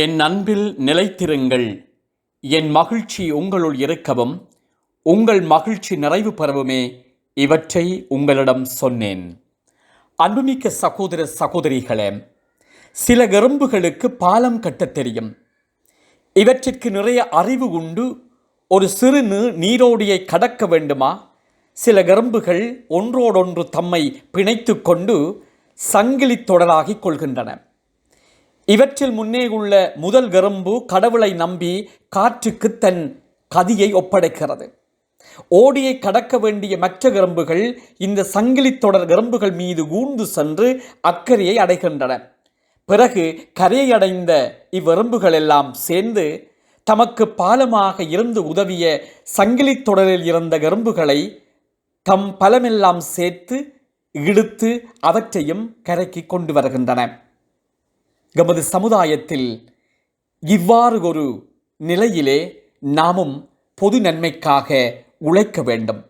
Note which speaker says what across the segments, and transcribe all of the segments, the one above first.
Speaker 1: என் அன்பில் நிலைத்திருங்கள். என் மகிழ்ச்சி உங்களுள் இருக்கவும் உங்கள் மகிழ்ச்சி நிறைவு பெறவுமே இவற்றை உங்களிடம் சொன்னேன். அன்புமிக்க சகோதர சகோதரிகளே, சில எறும்புகளுக்கு பாலம் கட்டத் தெரியும். இவற்றிற்கு நிறைய அறிவு உண்டு. ஒரு சிறு நீரோடியை கடக்க வேண்டுமா, சில எறும்புகள் ஒன்றோடொன்று தம்மை பிணைத்து கொண்டு சங்கிலி தொடராகிக் கொள்கின்றன. இவற்றில் முன்னே உள்ள முதல் எறும்பு கடவுளை நம்பி காற்றுக்கு தன் கதியை ஒப்படைக்கிறது. ஓடியை கடக்க வேண்டிய மற்ற எறும்புகள் இந்த சங்கிலி தொடர் எறும்புகள் மீது ஊர்ந்து சென்று அக்கறையை அடைகின்றன. பிறகு கரையை அடைந்த இவ்வெறும்புகள் எல்லாம் சேர்ந்து தமக்கு பாலமாக இருந்து உதவிய சங்கிலி தொடரில் இருந்த எறும்புகளை தம் பலமெல்லாம் சேர்த்து இழுத்து அவற்றையும் கரைக்கு கொண்டு வருகின்றன. எமது சமுதாயத்தில் இவ்வாறு ஒரு நிலையிலே நாமும் பொது நன்மைக்காக உழைக்க வேண்டும்.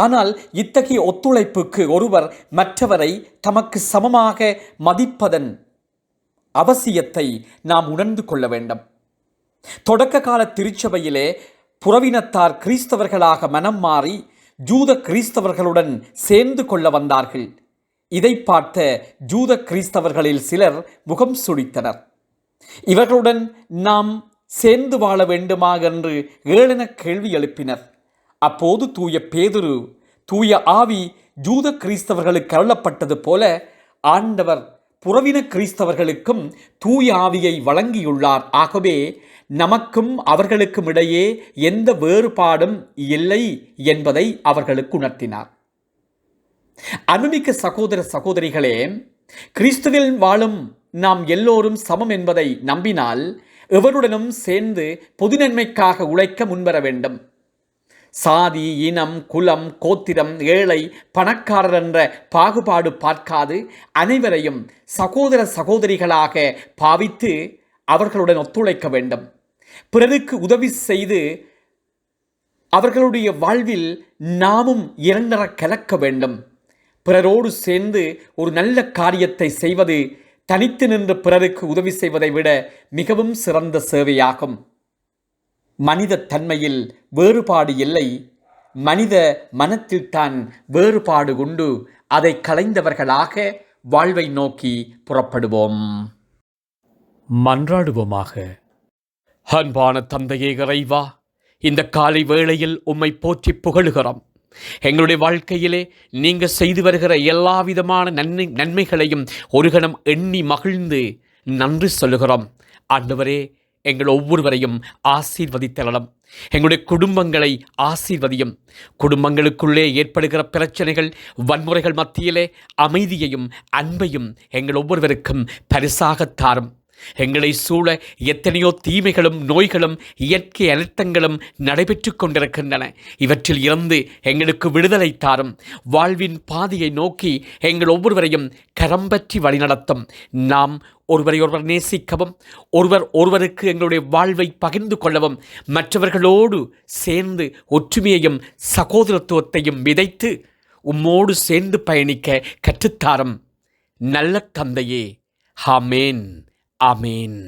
Speaker 1: ஆனால் இத்தகைய ஒத்துழைப்புக்கு ஒருவர் மற்றவரை தமக்கு சமமாக மதிப்பதன் அவசியத்தை நாம் உணர்ந்து கொள்ள வேண்டும். தொடக்க கால திருச்சபையிலே புறவினத்தார் கிறிஸ்தவர்களாக மனம் மாறி ஜூத கிறிஸ்தவர்களுடன் சேர்ந்து கொள்ள வந்தார்கள். இதை பார்த்த ஜூத கிறிஸ்தவர்களில் சிலர் முகம் சுளித்தனர். இவர்களுடன் நாம் சேர்ந்து வாழ வேண்டுமா என்று ஏளன கேள்வி எழுப்பினர். அப்போது தூய பேதுரு, தூய ஆவி ஜூத கிறிஸ்தவர்களுக்கு அருளப்பட்டது போல ஆண்டவர் புறவின கிறிஸ்தவர்களுக்கும் தூய ஆவியை வழங்கியுள்ளார். ஆகவே நமக்கும் அவர்களுக்கும் இடையே எந்த வேறுபாடும் இல்லை என்பதை அவர்களுக்கு உணர்த்தினார். அன்புமிக்க சகோதர சகோதரிகளே, கிறிஸ்துவில் வாழும் நாம் எல்லோரும் சமம் என்பதை நம்பினால் எவருடனும் சேர்ந்து பொது நன்மைக்காக உழைக்க முன்வர வேண்டும். சாதி, இனம், குலம், கோத்திரம், ஏழை, பணக்காரர் என்ற பாகுபாடு பார்க்காது அனைவரையும் சகோதர சகோதரிகளாக பாவித்து அவர்களுடன் ஒத்துழைக்க வேண்டும். பிறருக்கு உதவி செய்து அவர்களுடைய வாழ்வில் நாமும் இரண்டர கலக்க வேண்டும். பிறரோடு சேர்ந்து ஒரு நல்ல காரியத்தை செய்வது தனித்து நின்று பிறருக்கு உதவி செய்வதை விட மிகவும் சிறந்த சேவையாகும். மனித தன்மையில் வேறுபாடு இல்லை, மனித மனத்தில் தான் வேறுபாடு உண்டு. அதை களைந்தவர்களாக வாழ்வை நோக்கி புறப்படுவோம். மன்றாடுவோமாக. அன்பான தந்தையே இறைவா, இந்த காலை வேளையில் உம்மை போற்றி புகழுகிறோம். எங்களுடைய வாழ்க்கையிலே நீங்கள் செய்து வருகிற எல்லா விதமான நன்மைகளையும் ஒரு கணம் எண்ணி மகிழ்ந்து நன்றி சொல்லுகிறோம். ஆண்டவரே, எங்கள் ஒவ்வொருவரையும் ஆசீர்வதித்தரலாம். எங்களுடைய குடும்பங்களை ஆசீர்வதியும். குடும்பங்களுக்குள்ளே ஏற்படுகிற பிரச்சனைகள், வன்முறைகள் மத்தியிலே அமைதியையும் அன்பையும் எங்கள் ஒவ்வொருவருக்கும் பரிசாக தாரும். எங்களை சூழ எத்தனையோ தீமைகளும் நோய்களும் இயற்கை அழுத்தங்களும் நடைபெற்று கொண்டிருக்கின்றன. இவற்றில் இருந்து எங்களுக்கு விடுதலை தாரும். வாழ்வின் பாதையை நோக்கி எங்கள் ஒவ்வொருவரையும் கரம் பற்றி வழிநடத்தும். நாம் ஒருவரை ஒருவர் நேசிக்கவும், ஒருவர் ஒருவருக்கு எங்களுடைய வாழ்வை பகிர்ந்து கொள்ளவும், மற்றவர்களோடு சேர்ந்து ஒற்றுமையையும் சகோதரத்துவத்தையும் விதைத்து உம்மோடு சேர்ந்து பயணிக்க கற்றுத்தாரும் நல்ல தந்தையே. ஆமேன். ஆமேன்.